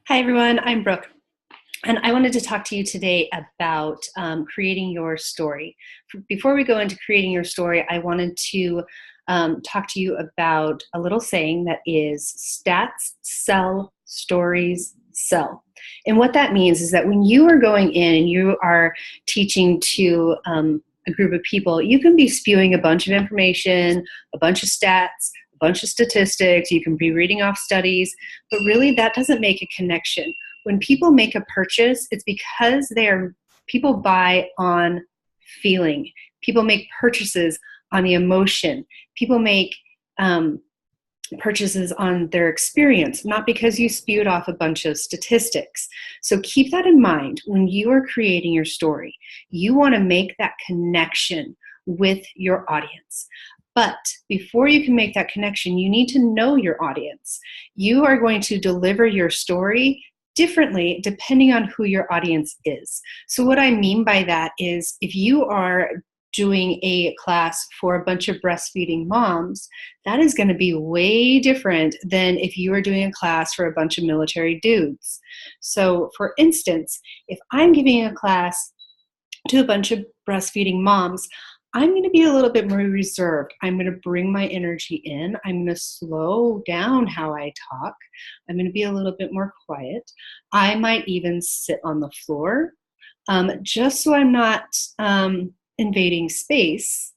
Hi, everyone. I'm Brooke, and I wanted to talk to you today about creating your story. Before we go into creating your story, I wanted to talk to you about a little saying that is stats sell, stories sell. And what that means is that when you are going in and you are teaching to a group of people, you can be spewing a bunch of information, a bunch of stats, a bunch of statistics, you can be reading off studies, but really that doesn't make a connection. When people make a purchase, it's because people buy on feeling. People make purchases on the emotion. People make purchases on their experience, not because you spewed off a bunch of statistics. So keep that in mind when you are creating your story. You want to make that connection with your audience. But before you can make that connection, you need to know your audience. You are going to deliver your story differently depending on who your audience is. So what I mean by that is if you are doing a class for a bunch of breastfeeding moms, that is going to be way different than if you are doing a class for a bunch of military dudes. So for instance, if I'm giving a class to a bunch of breastfeeding moms, I'm going to be a little bit more reserved. I'm going to bring my energy in. I'm going to slow down how I talk. I'm going to be a little bit more quiet. I might even sit on the floor just so I'm not invading space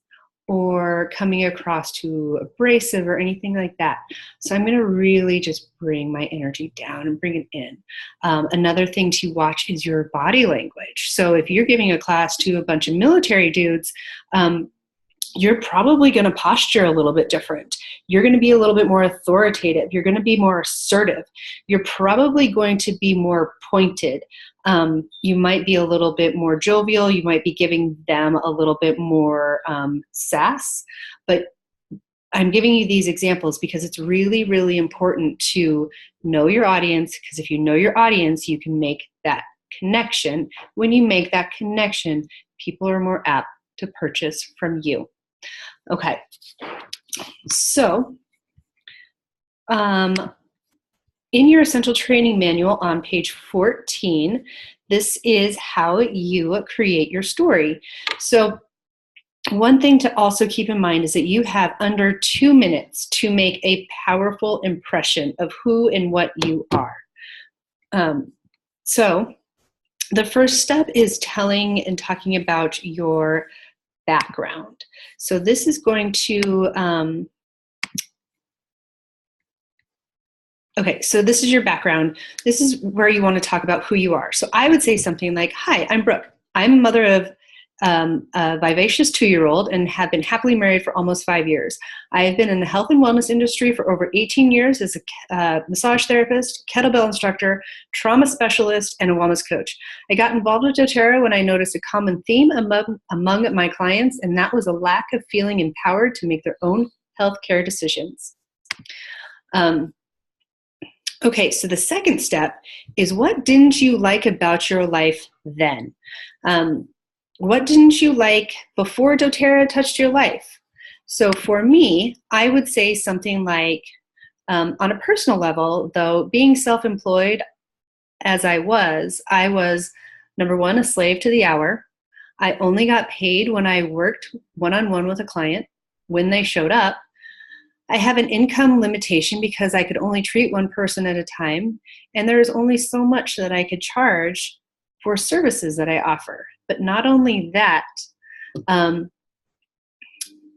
or coming across too abrasive or anything like that. So I'm going to really just bring my energy down and bring it in. Another thing to watch is your body language. So if you're giving a class to a bunch of military dudes, you're probably going to posture a little bit different. You're going to be a little bit more authoritative. You're going to be more assertive. You're probably going to be more pointed. You might be a little bit more jovial. You might be giving them a little bit more sass. But I'm giving you these examples because it's really, really important to know your audience, because if you know your audience, you can make that connection. When you make that connection, people are more apt to purchase from you. Okay, so in your essential training manual on page 14, this is how you create your story. So one thing to also keep in mind is that you have under 2 minutes to make a powerful impression of who and what you are. So the first step is telling and talking about your background. So this is going to, okay, so this is your background. This is where you want to talk about who you are. So I would say something like, hi, I'm Brooke. I'm a mother of a vivacious 2-year-old and have been happily married for almost 5 years. I have been in the health and wellness industry for over 18 years as a massage therapist, kettlebell instructor, trauma specialist, and a wellness coach. I got involved with doTERRA when I noticed a common theme among my clients, and that was a lack of feeling empowered to make their own healthcare decisions. Okay, so the second step is, what didn't you like about your life then? What didn't you like before doTERRA touched your life? So for me, I would say something like, on a personal level, though, being self-employed as I was, number one, a slave to the hour. I only got paid when I worked one-on-one with a client, when they showed up. I have an income limitation because I could only treat one person at a time, and there is only so much that I could charge for services that I offer. But not only that,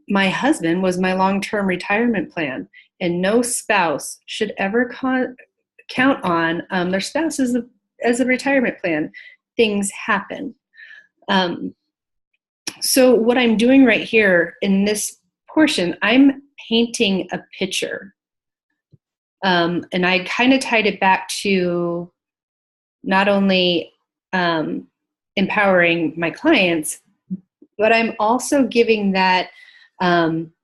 my husband was my long-term retirement plan, and no spouse should ever count on their spouse as a retirement plan. Things happen. So what I'm doing right here in this portion, I'm painting a picture. And I kind of tied it back to not only empowering my clients, but I'm also giving that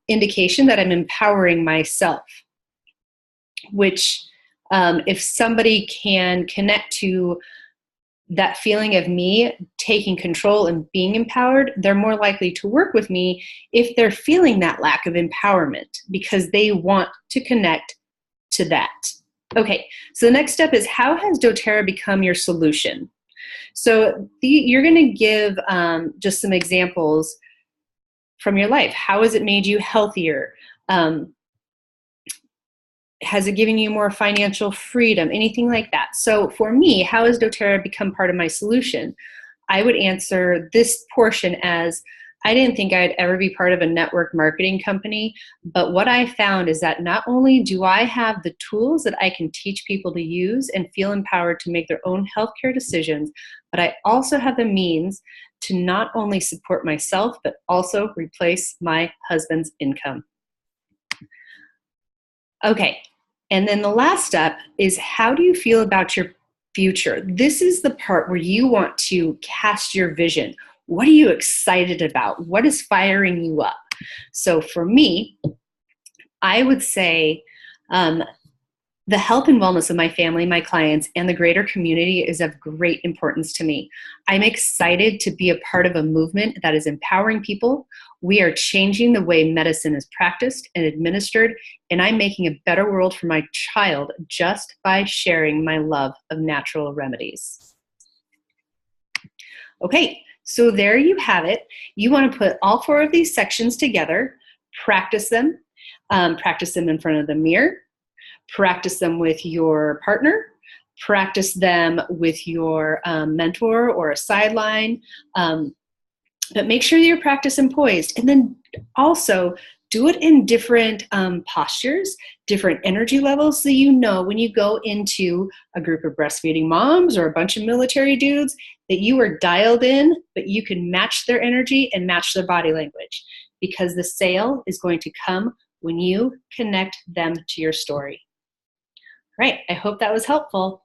indication that I'm empowering myself, which if somebody can connect to that feeling of me taking control and being empowered, they're more likely to work with me if they're feeling that lack of empowerment, because they want to connect to that. Okay, so the next step is, how has doTERRA become your solution? So you're going to give just some examples from your life. How has it made you healthier? Has it given you more financial freedom? Anything like that. So for me, how has doTERRA become part of my solution? I would answer this portion as, I didn't think I'd ever be part of a network marketing company, but what I found is that not only do I have the tools that I can teach people to use and feel empowered to make their own healthcare decisions, but I also have the means to not only support myself, but also replace my husband's income. Okay, and then the last step is, how do you feel about your future? This is the part where you want to cast your vision. What are you excited about? What is firing you up? So for me, I would say the health and wellness of my family, my clients, and the greater community is of great importance to me. I'm excited to be a part of a movement that is empowering people. We are changing the way medicine is practiced and administered, and I'm making a better world for my child just by sharing my love of natural remedies. Okay, so there you have it. You want to put all 4 of these sections together, practice them in front of the mirror, practice them with your partner, practice them with your mentor or a sideline, but make sure you're practicing poised. And then also do it in different postures, different energy levels, so you know when you go into a group of breastfeeding moms or a bunch of military dudes that you are dialed in, but you can match their energy and match their body language, because the sale is going to come when you connect them to your story. Right, I hope that was helpful.